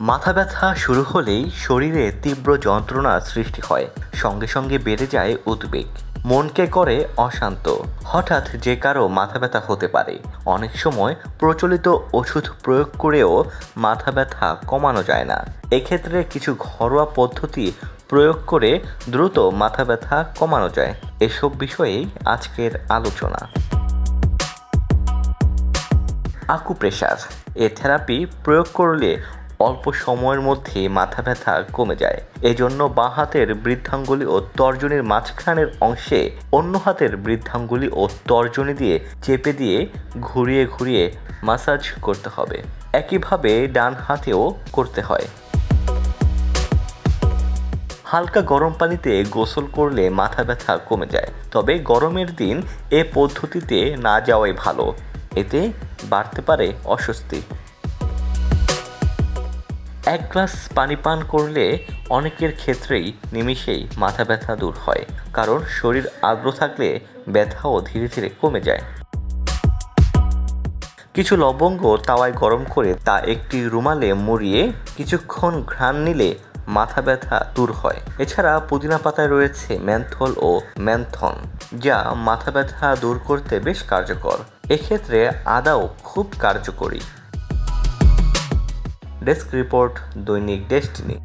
মাথা ব্যথা শুরু হলেই শরীরে তীব্র যন্ত্রণার সৃষ্টি হয়, সঙ্গে সঙ্গে বেড়ে যায় উদ্বেগ, মনকে করে অশান্ত। হঠাৎ যে কারো মাথা ব্যথা হতে পারে। অনেক সময় প্রচলিত ওষুধ প্রয়োগ করেও মাথা ব্যথা কমানো যায় না। এক্ষেত্রে কিছু ঘরোয়া পদ্ধতি প্রয়োগ করে দ্রুত মাথা ব্যথা কমানো যায়। এসব বিষয়েই আজকের আলোচনা। আকুপ্রেশার এ থেরাপি প্রয়োগ করলে অল্প সময়ের মধ্যে মাথা ব্যথা কমে যায়। এজন্য বাঁ হাতের বৃদ্ধাঙ্গুলি ও তর্জনীর মাঝখানের অংশে অন্য হাতের বৃদ্ধাঙ্গুলি ও তর্জনী দিয়ে চেপে দিয়ে ঘুরিয়ে ঘুরিয়ে মাসাজ করতে হবে। একইভাবে ডান হাতেও করতে হয়। হালকা গরম পানিতে গোসল করলে মাথা ব্যথা কমে যায়, তবে গরমের দিন এ পদ্ধতিতে না যাওয়াই ভালো। এতে বাড়তে পারে অস্বস্তি। 1 গ্লাস পানি পান করলে অনেকের ক্ষেত্রেই নিমিষেই মাথা ব্যথা দূর হয়, কারণ শরীর আর্দ্র থাকলে ব্যথাও ধীরে ধীরে কমে যায়। কিছু লবঙ্গ তাওয়ায় গরম করে তা একটি রুমালে মুড়িয়ে কিছুক্ষণ ঘ্রাণ নিলে মাথা ব্যথা দূর হয়। এছাড়া পুদিনা পাতায় রয়েছে মেন্থল ও ম্যান্থন, যা মাথা ব্যথা দূর করতে বেশ কার্যকর। এক্ষেত্রে আদাও খুব কার্যকরী। ডেস্ক রিপোর্ট, দৈনিক ডেস্টিনি।